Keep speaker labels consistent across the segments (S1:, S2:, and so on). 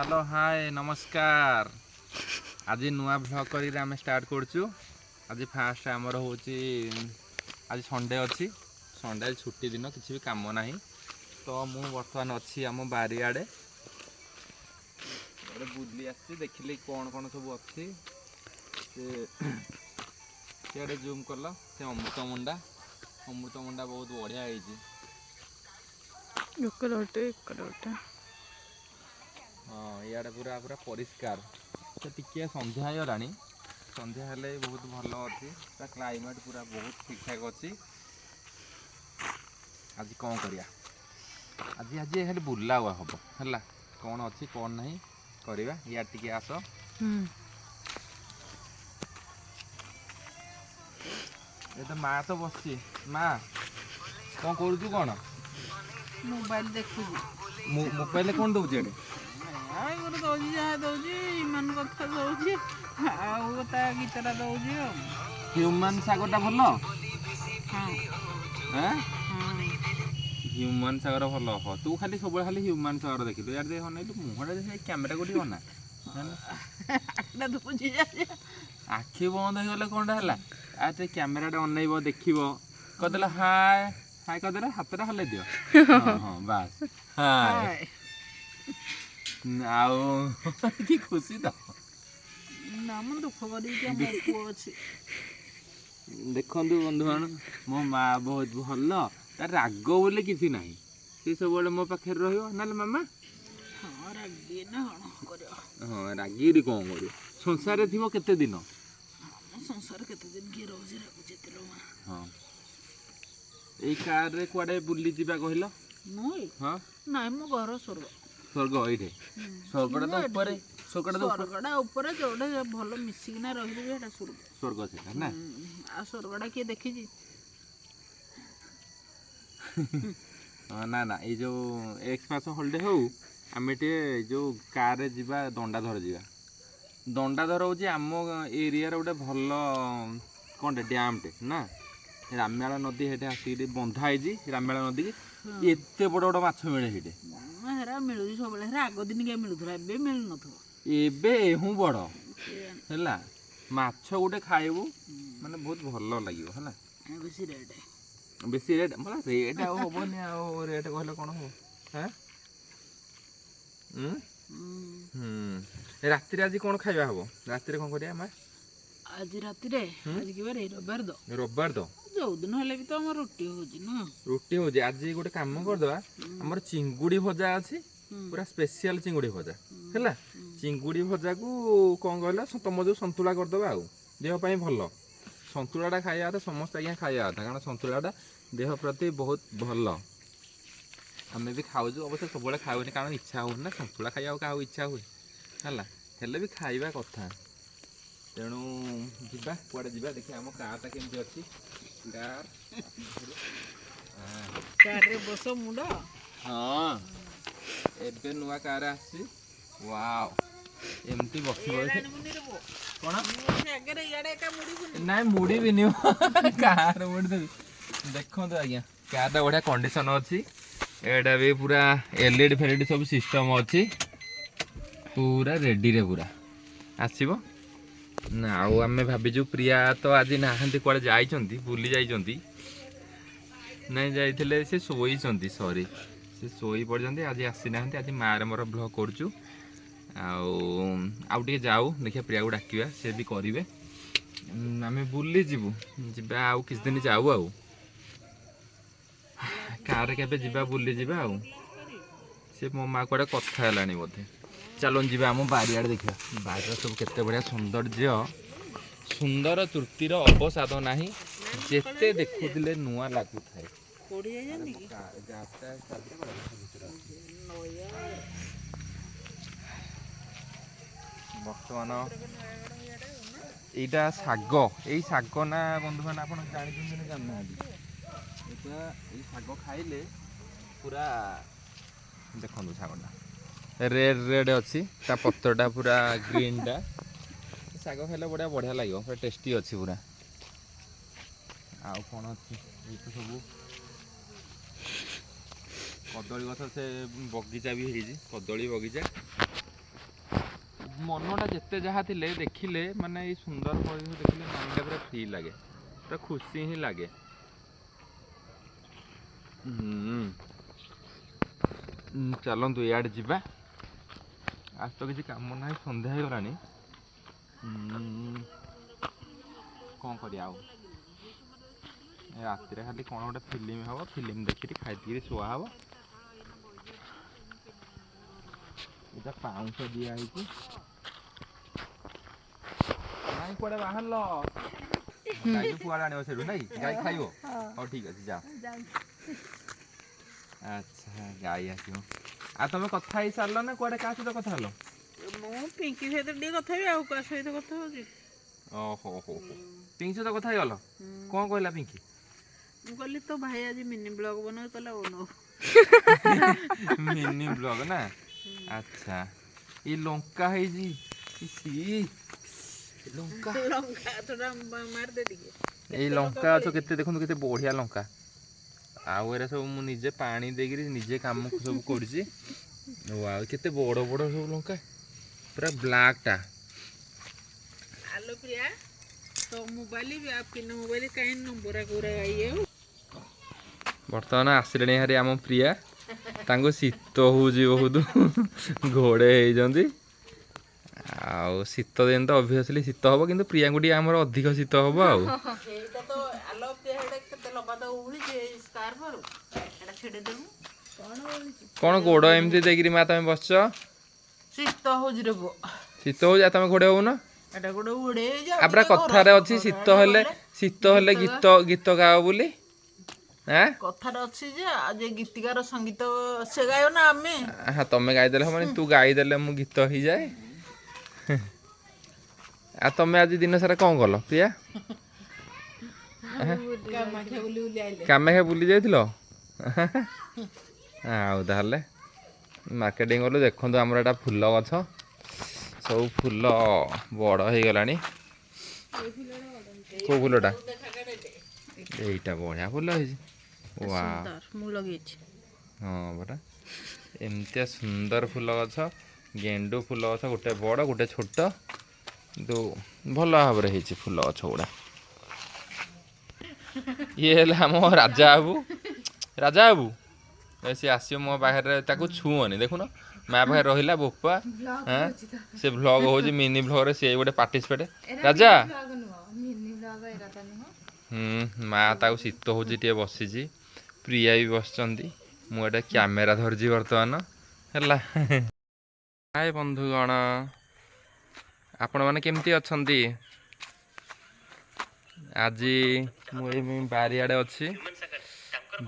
S1: Hello hi नमस्कार। आज नुआ ब्लॉग कर आम स्टार्ट करूँ। आज फास्ट आमर हूँ आज संडे अच्छी संडे छुट्टी दिन किसी भी कम ना तो मु बर्तमान अच्छी आम बारियाड़े बुली आसी देखिली कौन कौन सब अच्छी सीआड़े जूम कल से अमृतमुंडा बहुत बढ़िया है। हाँ इे पूरा पूरा परिष्कार तो टिके संध्या होगा संध्या हेले बहुत भल अच्छी क्लाइमेट पूरा बहुत ठीक ठाक अच्छी। आज कौन करिया आज आज हेल्ले बुला हुआ हम है कौन अच्छी कौन नहीं करवा या टिके आस ये तो माँ तो बस माँ कौन करू कौन
S2: मोबाइल देखु
S1: मोबाइल कौन दौर एटे
S2: गोटे दौजी जहाँ दौजी ईमान कथा दौजी आउ ता गीतटा दौजी
S1: ह्यूमन सागरटा भल
S2: हाँ
S1: ह्यूमन सागर भल ह तू खाली सब खाली ह्यूमन सागर देखिलु यार देख नहीं मुहटा से कैमेरा को बना आखि बंद हो गले कौन है कैमेरा अनइब देख कदेला हाय हाय कदेला हाथटा हल्ले दियो हाँ हाँ बस हाय कि खुशी तो
S2: दुख कर
S1: देखु बंधु मान मो माँ बहुत भल तार राग बोले किसी ना सी सब मो पाखे रहा मामा हाँ रागिरी कौन कर संसार थी केते दिन
S2: संसार केते दिन किए रोज
S1: हाँ ये कार रे कुआडे बुली जीवा कहल हाँ
S2: नाई मो घर स्वर्ग
S1: स्वर्ग ये स्वर्गटा तो ऊपर
S2: स्वर्गटा ऊपर जोटे भल मिसिकिना रही स्वर्ग
S1: स्वर्ग से ना
S2: आ स्वर्गटा किए देखी
S1: ना ना ये जो एक्सपास हॉलिडे हो आम जो कार रे जीवा दंडाधर जीवा दंडाधर हूँ आम एरिया गोटे भल कौन डैमटे ना रामायण नदी हेटे आसिक बंधाई रामायण नदी की एत बड़ बड़ माछ मिले हेटे
S2: मिलू सब आग दिन क्या मिलूला ए मिलू
S1: एबे एहू बड़ है माछ गोटे खाइबू माने बहुत भल लगे है बेसी रेट मतलब रेट हेनी रेट कहले कौन हो राति आज कौन खाଇବା हम राति कौन करिया माँ
S2: आज राति आज कि
S1: रविवार तो
S2: जो दिन हेले भी तो हम रुटी होजी ना
S1: रुटी होजी आज गोटे काम करदवा हमर चिंगुड़ी भजा अच्छी पूरा स्पेशल चिंगुड़ी भजा है चिंगुड़ी भजा को कौन कहला तुम जो संतुला करदवा आ देह पाई भल संतुलाटा खाଇବା तो समस्त आज्ञा खाଇବା था कारण संतुलाटा देह प्रति बहुत भल आम भी खाऊ अवश्य सब खाऊनी कारण इच्छा हो ना संतुला खाଇବା क्या इच्छा हुए है भी खाଇବା कथा तेणु जीवा कुआडे जीवा देखिए आम कारटा केमती अच्छी
S2: कार बस मुंडा
S1: हाँ एबे नुआ कार आसी वाओ एमती बस कौन ना मुड़ी भी नहीं कार मुड़ी देखो तो आज्ञा कार बढ़िया कंडीशन अच्छी एटा भी पूरा एलईडी फेलईडी सब सिस्टम अच्छी पूरा रेडी रे पूरा आसब ना आम भाविचु प्रिया तो आज नहांती कुआडे जाइछंती बुली जाइछंती नहीं जाइथिले से सोईछंती सॉरी से सोई पड़छंती आज आसी नाहांती आज मारे मोर ब्लॉग करछु आउ टिके जाऊ देखिया प्रिया को डाकिबा से भी करिवे आम बुली जीवु जीवा आउ किछ दिन जाऊ आउ कार केबे जीवा बुली जीवा आउ से मो माँ कुआडे कथा हेलानी बोधे चलो जीवा आम बारियाड़ देखा बारियाड़ सब केते बढ़िया सौंदर्य सुंदर तृप्तिर अवसाद नाही जेते देखुले नुआ लागु थाए बर्तमान यहाँ शाग यही शाग ना बंधु मैंने आप जानना शाग खाइले पूरा देखो शागटा रेड रेड अच्छी ता पत्रटा पूरा ग्रीन टा शाग खाइले बढ़िया बढ़िया लगे पूरा टेस्टी अच्छी पूरा आउ कौन अच्छी ये सब कदली गछ से बगीचा भी कदली बगीचा मनटा जिते जहाँ थे देखिले माने ये सुंदर परिवेश देखिले माइंड पूरा फ्री लगे पूरा खुशी ही लगे। चलतु इे जा आज तो किसी कम ना सन्ध्या हो गलानी कौन कर राति खाली कौन गोटे फिल्म हम फिल्म देखी खाई शुआ हम इटा पाउंस दिखाई नाई कड़े बाहर गाई कुआड़े आने से गाई खाइब हाँ ठीक अच्छे जाओ। अच्छा गाई आस तुम कथा ही सार ना कड़े क्या सहित कथा हल
S2: पिंकी सहित कथा भी आउ सहित कथा हो
S1: ओहो हो पिंकी सहित कथा गल कौन कहला पिंकी
S2: कहली तो भाई आज मिनी ब्लॉग बना कहला बनो
S1: मिनी ब्लॉग ना। अच्छा ये लंका है जी लंका
S2: लंका थोड़ा मार दे दिए
S1: ये लंका तो केते देखो केते बढ़िया लंका आउ एरा सब मु निजे पानी देगिरी निजे काम सब करछि वाओ केते बड़ बड़ सब लंका पूरा ब्लैक टा।
S2: हेलो प्रिया तो मोबाइल भी आप किन मोबाइल काइन नंबर कोरा आइए
S1: बर्तमान आसिले हारी आम प्रिया तांको शीत होउजी बहुत घोड़े होइजंती आउ शीत दिन तो ऑब्वियसली शीत हम किंतु प्रिया को आमर अधिक शीत हम आउ
S2: एटा तो आलो प्रिया हेडे केते लबा तो उड़ी जे स्कार्फ रो एटा छेडे देमु
S1: कौन गोड़ एमती देगिरी मा तमे बसछ
S2: शीत होउजी रे बो
S1: शीत हो जा तमे घोड़े हो ना
S2: एटा गोडे उड़े जा
S1: आपरा कथारे अछि शीत हेले गीत गीत गाओ बोली हैं
S2: कथार अच्छी जे आज गीतिकार संगीत से गायो ना आमे
S1: हाँ तमें गाईदेले हम तू गाईदेले मु गीत हो जाए आ तमें आज दिन सारा कौन कल प्रिया कामाख्या बुली जाइथिलो आउ ताहले मार्केटिंग गलु देखंतु हमर एटा फूल गछ सब फूल बड़ हो गलानी को फूलटा एटा बढ़िया फूल है वाह
S2: मु लगे
S1: हाँ बड़ा एमतिया सुंदर फूल गछ गेंडू फूल गछ गोटे बड़ गोटे छोट तो भल भाव फूल गछ गुड़ा ये आम राजा बाबू सी आस मो पाखे छुअनी देखुन माँ पाखे रहा बोपा हाँ से भ्लग हो मिनी भ्लग सी गोटे पार्टिसिपेट राजा माँ ताक शीत हो बसी प्रिया भी बस मुझे कैमेरा धरजी बर्तमान है हाय बंधुगण आपण मैंने केमती अच्छी आज मुझे बारियाड़े अच्छी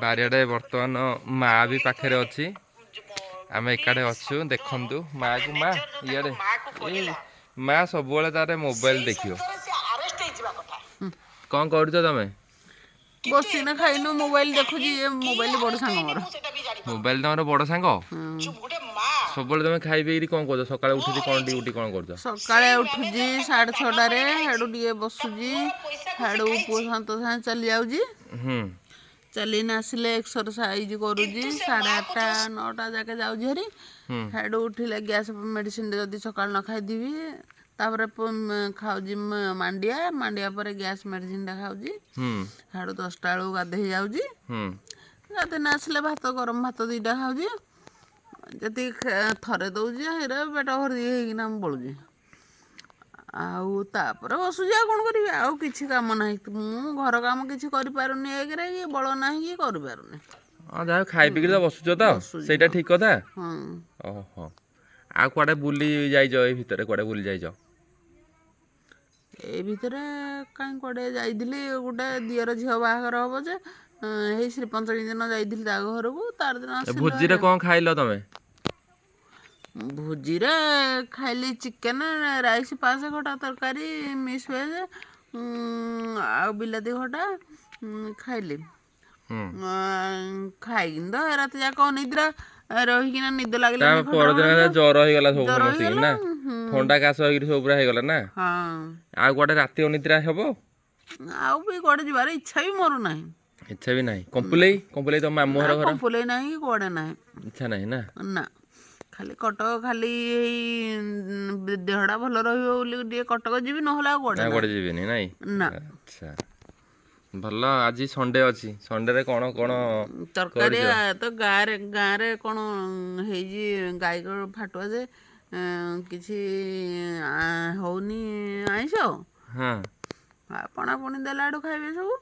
S1: बारियाड़े बर्तमान माँ भी पाखे अच्छी आम एकाड़े अच्छु देखु माँ को माँ इे माँ सब तार मोबाइल देखियो कौन कर तमें
S2: बसी ना खाइनु मोबाइल देखुजी मोबाइल बड़ सांग मोर
S1: मोबाइल तुम बड़ सांग सब तुम खाई पी कौन कर सका उठी कौन ड्यूटी कौन कर
S2: सकाळे उठुजी 6:30 हेडू टिके बसुजी हेडू पुओ शांत सां चली जाउजी चली न आसिले एक्सरसाइज करूजी 8:30 9टा जाके जाउजी हरी हेडू उठिले गैस मेडिसिन जदी सकाळ न खाई दिबी तापर खाऊजी मांडिया मांडिया पर गैस मेडिसिन खाऊजी हाड़ू 10टा बेलू गाधे जाऊजी गाधे न आसले भात गरम भात 2टा खाऊजी जति थरे दौजी हेरा पेट भरी होना बलुजी आउ तापर बसुजी आ कौन करी आउ किसी काम ना मु घर काम किसी कर पारुनी एक बल ना कि कर पारुनी
S1: जहाँ खाई पी तो बसुच तो ସେଇଟା ठीक कथा ओहो आ कुआडे बुली जाइज ए भितर कुआडे बुली जाइज
S2: ए भितर कहीं कुआडे जाइदिली गोटे दियर झील बाहागर हम जे हे श्रीपंचमी दिन जाइदिली ता घर को तार दिन
S1: भोजी रे कौन खाइल तमे
S2: भोजी रे खाइली चिकेन राइस पास खटा तरकारी मिक्स वेज आ बिलाती खटा खाइली खाइकिन तो रात जाक निद्रा रहीकिना निद लागले
S1: परदिन जर हो गला सब समस्ती ना ठंडा काश होइरि सब पूरा हो गला ना
S2: हां
S1: आ गोटे राति अनिद्रा हेबो
S2: आउ भी गोटे जिबार इच्छा भी मोर नाही
S1: इच्छा भी नाही कंपुले तो मामू घर घर
S2: कंपुले नाही गोडे नाही
S1: इच्छा नाही ना
S2: ना ଖାଲି କଟକ ଖାଲି ଏଇ ଦେହଟା ଭଲ ରହିବ ବୋଲି ଟିକେ କଟକ ଯିବି, ନହେଲେ ଆଉ କୁଆଡ଼େ
S1: କୁଆଡ଼େ ଯିବେନି ନାଇଁ?
S2: ନା।
S1: ଆଚ୍ଛା ଭଲ। ଆଜି ସଣ୍ଡେ ଅଛି, ସଣ୍ଡେରେ କ'ଣ କ'ଣ
S2: ତରକାରୀ ତ ଗାଁରେ କ'ଣ ହେଇଛି, ଗାଈ ଫାଟୁଆ ଯେ କିଛି ହଉନି ଆଇଁଷ।
S1: ହଁ
S2: ପଣାପୁଣି ଦେଲା ଆଡ଼ୁ ଖାଇବେ ସବୁ,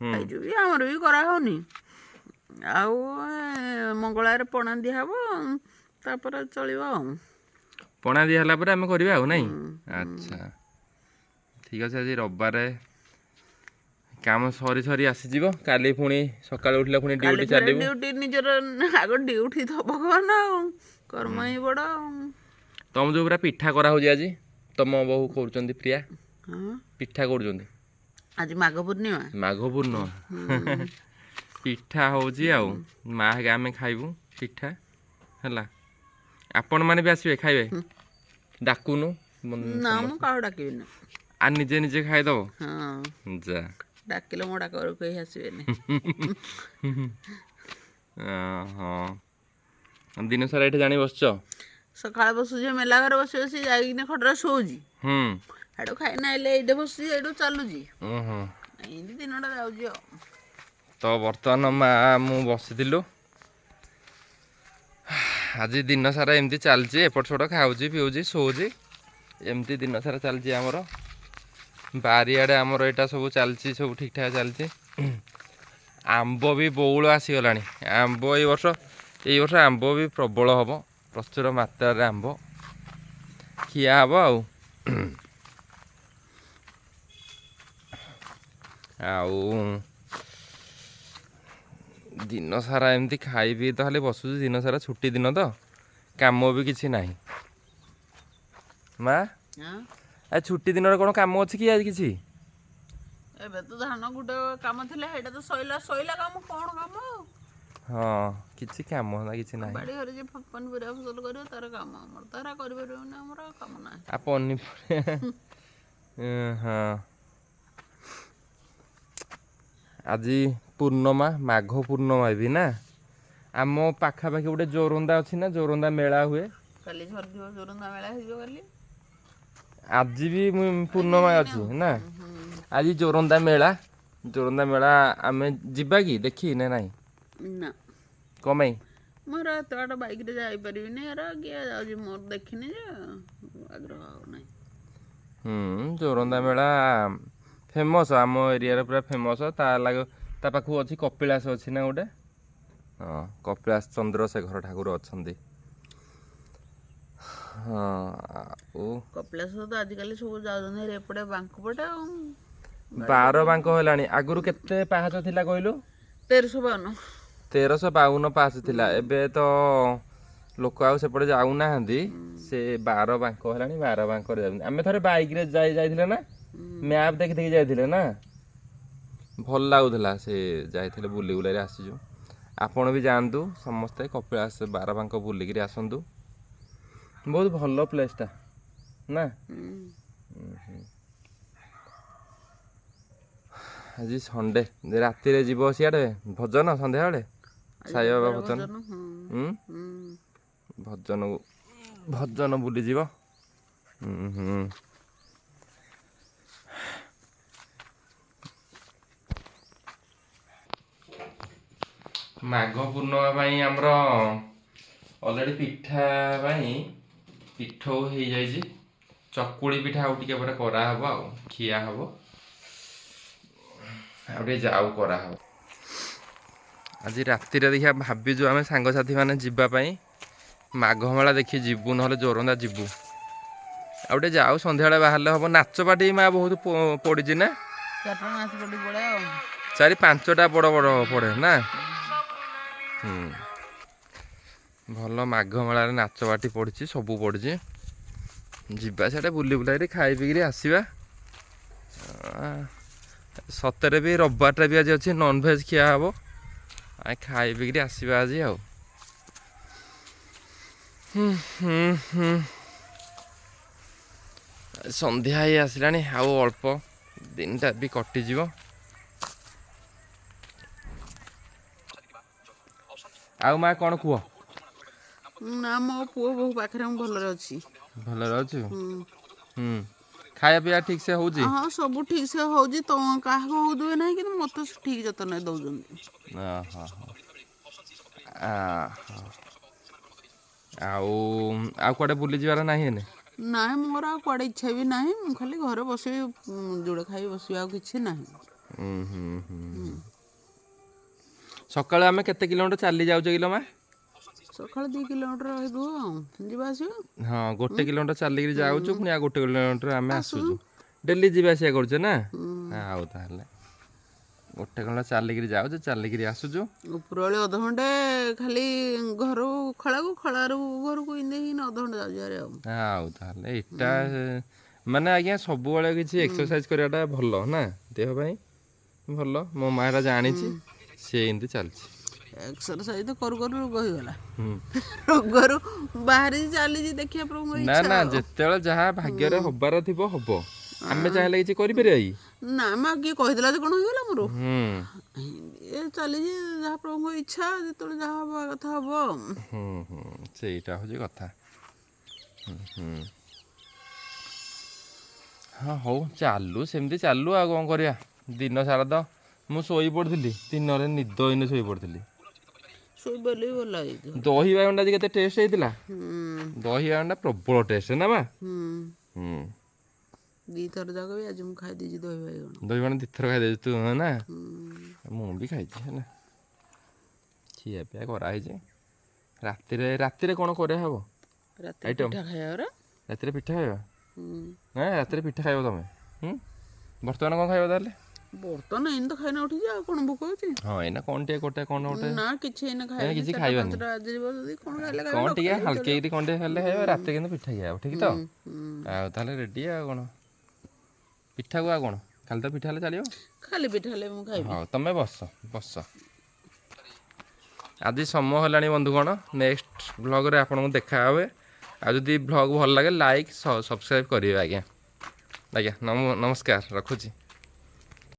S2: ଖାଇଛୁ ବି, ଆମର ବି କରାହଉନି। ଆଉ ମଙ୍ଗଳବାରେ ପଣା ଦିଆହବ, ତାପରେ ଚଳିବ ଆଉ।
S1: ପଣା ଦିଆ ହେଲା ପରେ ଆମେ କରିବା ଆଉ ନାଇଁ? ଆଚ୍ଛା ଠିକ୍ ଅଛି। ଆଜି ରବିବାରେ କାମ ସରି ସରି ଆସିଯିବ, କାଲି ପୁଣି ସକାଳୁ ଉଠିଲେ ପୁଣି ଡ୍ୟୁଟି ଚାଲିବୁ।
S2: ଡ୍ୟୁଟି ନିଜର ଆଗ ଡ୍ୟୁଟି ତ ଭଗବାନ ଆଉ, କର୍ମ ହିଁ ବଡ଼ ଆଉ।
S1: ତମ ଯେଉଁ ପୁରା ପିଠା କରାହେଉଛି ଆଜି, ତମ ବୋଉ କରୁଛନ୍ତି ପ୍ରିୟା, ପିଠା କରୁଛନ୍ତି
S2: ଆଜି ମାଘ ପୂର୍ଣ୍ଣିମା।
S1: ମାଘ ପୂର୍ଣ୍ଣିମା ପିଠା ହେଉଛି ଆଉ, ମା ହେରିକା ଆମେ ଖାଇବୁ ପିଠା ହେଲା। ଆପଣମାନେ ବି ଆସିବେ ଖାଇବେ, ଡାକୁନୁ।
S2: ନା ମୁଁ କାହାକୁ ଡାକିବିନି,
S1: ଆ ନିଜେ ନିଜେ ଖାଇଦବ।
S2: ହଁ
S1: ଯା
S2: ଡାକିଲେ ମୋ ଡାକରୁ କେହି ଆସିବେନି।
S1: ହଁ ଦିନ ସାରା ଏଠି ଜାଣି ବସିଛ?
S2: ସକାଳେ ବସୁଛି ମେଲା ଘରେ ବସି ବସି, ଯାଇକିନା ଖଟରେ ଶୋଉଛି, ସେଠୁ ଖାଇନା ଆଇଲେ ଏଇଠି ବସୁଛି, ଏଇଠୁ ଚାଲୁଛି, ଏମିତି ଦିନଟା ଯାଉଛି ଆଉ।
S1: ତ ବର୍ତ୍ତମାନ ମା ମୁଁ ବସିଥିଲୁ, ଆଜି ଦିନ ସାରା ଏମିତି ଚାଲିଛି, ଏପଟ ସେପଟ ଖାଉଛି ପିଉଛି ଶୋଉଛି, ଏମିତି ଦିନ ସାରା ଚାଲିଛି ଆମର। ବାରିଆଡ଼େ ଆମର ଏଇଟା ସବୁ ଚାଲିଛି, ସବୁ ଠିକ୍ ଠାକ୍ ଚାଲିଛି। ଆମ୍ବ ବି ବଉଳ ଆସିଗଲାଣି, ଆମ୍ବ ଏଇ ବର୍ଷ ଆମ୍ବ ବି ପ୍ରବଳ ହେବ, ପ୍ରଚୁର ମାତ୍ରାରେ ଆମ୍ବ ଖିଆ ହେବ ଆଉ। ଆଉ ଦିନ ସାରା ଏମିତି ଖାଇ ପିଇ ତ ଖାଲି ବସୁଛୁ, ଦିନ ସାରା ଛୁଟି ଦିନ ତ କାମ ବି କିଛି ନାହିଁ। ମା ଛୁଟି ଦିନରେ କ'ଣ କାମ ଅଛି କି ଆଜି କିଛି?
S2: ଏବେ ତ ଧାନ ଗୋଟେ କାମ ଥିଲା, ସେଇଟା ତ ସଇଲା କାମ, କ'ଣ କାମ ଆଉ?
S1: ହଁ କିଛି କାମ ନା କିଛି ନାହିଁ।
S2: ବାଡ଼ି ଘରେ ଯେ ପନିପରିବା ଫସଲ କରିବ ତାର କାମ, ଆମର ତ ହେରା କରିପାରିବନି, ଆମର କାମ ନାହିଁ।
S1: ଆଉ ପନିପରିବା ହଁ ଆଜି ପୂର୍ଣ୍ଣମା, ମାଘ ପୂର୍ଣ୍ଣମା ବି ନା। ଆମ ପାଖାପାଖି ଗୋଟେ ଜୋରନ୍ଦା ଅଛି ନା, ଜୋରନ୍ଦା ମେଳା ହୁଏ।
S2: କାଲି ସରିଯିବ ଜୋରନ୍ଦା ମେଳା, ହେଇଯିବ କାଲି।
S1: ଆଜି ବି ପୂର୍ଣ୍ଣମା ଅଛି ନା, ଆଜି ଜୋରନ୍ଦା ମେଳା ଆମେ ଯିବା କି ଦେଖି ନା ନାଇଁ?
S2: ନା
S1: କ'ଣ ପାଇଁ?
S2: ମୋର ଏତେ ବାଟ ବାଇକ୍ରେ ଯାଇପାରିବିନି, ଏରା କିଏ ଯାଉଛି, ମୋର ଦେଖିନି ଯେ ଆଗ୍ରହ ଆଉ ନାହିଁ।
S1: ଜୋରନ୍ଦା ମେଳା ଫେମସ୍, ଆମ ଏରିଆରେ ପୁରା ଫେମସ୍। ତା ପାଖକୁ ଅଛି କପିଳାସ ଅଛି ନା ଗୋଟେ, ହଁ କପିଳାସ ଚନ୍ଦ୍ରଶେଖର ଠାକୁର ଅଛନ୍ତି। ହଁ
S2: କପିଳାସ ତ ଆଜିକାଲି ସବୁ ଯାଉଛନ୍ତି ଏପଟେ ବାଙ୍କପଟେ ଆଉ।
S1: 12 ବାଙ୍କ ହେଲାଣି, ଆଗରୁ କେତେ ପାହାଚ ଥିଲା କହିଲୁ?
S2: 1352।
S1: 1352 ପାହାଚ ଥିଲା, ଏବେ ତ ଲୋକ ଆଉ ସେପଟେ ଯାଉନାହାନ୍ତି। ସେ 12 ବାଙ୍କ ହେଲାଣି, 12 ବାଙ୍କରେ ଯାଉଛନ୍ତି। ଆମେ ଥରେ ବାଇକ୍ରେ ଯାଇଥିଲେ ନା, ମ୍ୟାପ୍ ଦେଖି ଦେଖି ଯାଇଥିଲେ ନା, ଭଲ ଲାଗୁଥିଲା। ସେ ଯାଇଥିଲେ, ବୁଲି ବୁଲାରି ଆସିଛୁ। ଆପଣ ବି ଯାଆନ୍ତୁ ସମସ୍ତେ, କପିଳାସ 12 ବାଙ୍କ ବୁଲିକିରି ଆସନ୍ତୁ, ବହୁତ ଭଲ ପ୍ଲେସ୍ଟା ନା। ଆଜି ସଣ୍ଡେ, ରାତିରେ ଯିବ ସିଆଡ଼େ ଭଜନ, ସନ୍ଧ୍ୟାବେଳେ ସାଇବାବା ଭଜନ, ଭଜନ ବୁଲିଯିବ। ମାଘ ପୂର୍ଣ୍ଣିମା ପାଇଁ ଆମର ଅଲରେଡ଼ି ପିଠା ପାଇଁ ପିଠଉ ହେଇଯାଇଛି, ଚକୁଳି ପିଠା ଆଉ ଟିକେ ପରେ କରାହବ, ଆଉ ଖିଆ ହବ, ଆଉ ଟିକେ ଯାଉ କରାହବ। ଆଜି ରାତିରେ ଦେଖିବା ଭାବିଛୁ ଆମେ ସାଙ୍ଗସାଥି ମାନେ ଯିବା ପାଇଁ ମାଘ ମେଳା ଦେଖି ଯିବୁ, ନହେଲେ ଜୋରନ୍ଦା ଯିବୁ। ଆଉ ଟିକେ ଯାଉ, ସନ୍ଧ୍ୟାବେଳେ ବାହାରିଲେ ହବ। ନାଚ ପାଟି ମା ବହୁତ ପଡ଼ିଛି ନା, 4-5ଟା ବଡ଼ ବଡ଼ ପଡ଼େ ନା। ଭଲ ମାଘ ମେଳାରେ ନାଚ ପାଟି ପଡ଼ିଛି, ସବୁ ପଡ଼ିଛି। ଯିବା ସିଆଡ଼େ ବୁଲି ବୁଲାଇକି ଖାଇ ପିଇକିରି ଆସିବା। ସତରେ ବି ରବିବାରଟା ବି ଆଜି ଅଛି, ନନଭେଜ୍ ଖିଆ ହବ, ଖାଇ ପିଇକିରି ଆସିବା ଆଜି ଆଉ। ସନ୍ଧ୍ୟା ହେଇ ଆସିଲାଣି, ଆଉ ଅଳ୍ପ ଦିନଟା ବି କଟିଯିବ। ଆଉ ମା କ'ଣ କୁହ?
S2: ନା ମୋ ପୁଅ ବୋହୁ ପାଖରେ ମୁଁ ଭଲରେ ଅଛି।
S1: ଭଲରେ ଅଛୁ? ଖାଇବା ପିଇବା ଠିକ ସେ ହଉଛି?
S2: ହଁ ସବୁ ଠିକ ସେ ହଉଛି। ତ କାହାକୁ ହଉଥିବେ ନାହିଁ କିନ୍ତୁ ମତେ ଠିକ ଯତ୍ନ ଦଉଛନ୍ତି।
S1: ଆଉ କୁଆଡେ ବୁଲିଯିବାର ନାହିଁ ଏନେ?
S2: ନାଇଁ ମୋର ଆଉ କୁଆଡ଼େ ଇଚ୍ଛା ବି ନାହିଁ। ମୁଁ ଖାଲି ଘରେ ବସିବି, ଯୋଡ଼େ ଖାଇ ବସିବି, ଆଉ କିଛି ନାହିଁ।
S1: ସକାଳେ ଆମେ କେତେ କିଲୋମିଟର ଚାଲି ଯାଉଛେ କିଲୋ ମା?
S2: ସକାଳେ 2 କିଲୋମିଟର ରହିବୁ ଆଉ ଯିବା ଆସିବା।
S1: ହଁ 1 କିଲୋମିଟର ଚାଲିକିରି ଯାଉଛୁ, ପୁଣି ଆଉ 1 କିଲୋମିଟର ଆମେ ଆସୁଛୁ। ଡେଲି ଯିବା ଆସିବା କରୁଛେ ନା? ଆଉ ତାହେଲେ 1 କିଲୋମିଟର ଚାଲିକିରି ଯାଉଛୁ, ଚାଲିକିରି ଆସୁଛୁ।
S2: ଉପରଓଳି ଅଧଘଣ୍ଟେ ଖାଲି ଘରୁ ଖଳାକୁ, ଖଳାରୁ ଘରକୁ ଏମିତି ଅଧଘଣ୍ଟେ ଯାଉଛି ଭାରି ଆଉ।
S1: ଆଉ ତାହେଲେ ଏଇଟା ମାନେ ଆଜ୍ଞା ସବୁବେଳେ କିଛି ଏକ୍ସରସାଇଜ କରିବାଟା ଭଲ ନା, ଦେହ ପାଇଁ ଭଲ। ମୋ ମା ଟା ଜାଣିଛି, ସେ ଏମିତି ଚାଲିଛି।
S2: ଏକ୍ସରସାଇଜ ତ କରୁ କରୁ ରୋଗ ହେଇଗଲା। ରୋଗରୁ ବାହାରି ଚାଲିଛି, ଦେଖିବା ପ୍ରଭୁଙ୍କ
S1: ନା
S2: ଇଚ୍ଛା
S1: ନା,
S2: ଆଉ।
S1: ଯେତେବେଳେ ଯାହା ଭାଗ୍ୟରେ ହବାର ଥିବ ହବ। ଆମେ ଚାହିଁଲେ କିଛି କରିପାରିବା କି?
S2: ନା ମା କିଏ କହିଦେଲା ଯେ କଣ ହେଇଗଲା ମୋର?
S1: ହୁଁ
S2: ଏ ଚାଲିଛି, ଯାହା ପ୍ରଭୁଙ୍କ ଇଚ୍ଛା, ଯେତେବେଳେ ଯାହା ହବା କଥା ହବ।
S1: ସେଇଟା ହଉଛି କଥା। ହଁ ହଉ, ଚାଲୁ ସେମିତି ଚାଲୁ, ଆଉ କ'ଣ କରିବା। ଦିନ ସାରା ତ ମୁଁ ଶୋଇ ପଡ଼ିଥିଲି, ଦିନରେ ନିଦ ହେଇନି ଶୋଇ ପଡ଼ିଥିଲି।
S2: ଶୋଇପଡ଼ିଲେ ବି ଭଲ ହେଇଯିବ।
S1: ଦହି ବାଇଗଣଟା ଆଜି କେତେ ଟେଷ୍ଟ ହେଇଥିଲା। ଦହି ବାଇଗଣଟା ପ୍ରବଳ ଟେଷ୍ଟ ନା ମା?
S2: 2 ଥର ଯାକ ବି ଆଜି ମୁଁ ଖାଇ ଦେଇଛି ଦହି ବାଇଗଣ।
S1: ଦହି ବାଇଗଣ 2 ଥର ଖାଇଦେଇଛୁ ତୁ ନା? ମୁଁ ବି ଖାଇଛି ହେଲା। ଖିଆ ପିଆ କରାହେଇଛି। ରାତିରେ କ'ଣ କରିବା ହବ?
S2: ରାତିରେ ପିଠା ଖାଇବା।
S1: ରାତିରେ ପିଠା ଖାଇବା? ରାତିରେ ପିଠା ଖାଇବ ତମେ? ବର୍ତ୍ତମାନ କ'ଣ ଖାଇବ ତାହେଲେ?
S2: ବର୍ତ୍ତମାନ ଏଇନେ ତ ଖାଇନା ଉଠିଛି, ଆଉ କ'ଣ ଭୋକ ହେଉଛି?
S1: ହଁ ଏଇନା କ'ଣ ଟିକେ କ'ଣ ଗୋଟେ
S2: ନା କିଛି ଏଇନେ ଖାଇବାନି।
S1: କିଛି
S2: 4ଟା
S1: ଖାଇବାନି।
S2: 5ଟା ବାଜିଯିବ, ଯଦି କ'ଣ ଖାଇଲେ
S1: କ'ଣ
S2: ଖାଇବା,
S1: ଟିକେ
S2: ନ ଖାଇଲେ
S1: ହାଲକେଇକିରି କ'ଣ ଟିକେ ଖାଇଲେ ଖାଇବା। ରାତିରେ କିନ୍ତୁ ପିଠା ଖିଆ ହବ, ଠିକ ତ? ଆଉ ତାହେଲେ ରେଡ଼ି ଆଉ କ'ଣ? ପିଠାକୁ ଆଉ କ'ଣ? ଖାଲି ତ ପିଠା ହେଲେ ଚାଲିବ?
S2: ଖାଲି ପିଠା ହେଲେ ମୁଁ ଖାଇବି।
S1: ହଉ ତମେ ବସ। ଆଜି ସମୟ ହେଲାଣି ବନ୍ଧୁଗଣ, ନେକ୍ସଟ ବ୍ଲଗ୍ରେ ଆପଣଙ୍କୁ ଦେଖା ହେବେ। ଆଉ ଯଦି ବ୍ଲଗ୍ ଭଲ ଲାଗେ, ଲାଇକ୍ ସବସ୍କ୍ରାଇବ୍ କରିବେ ଆଜ୍ଞା। ନମସ୍କାର, ରଖୁଛି।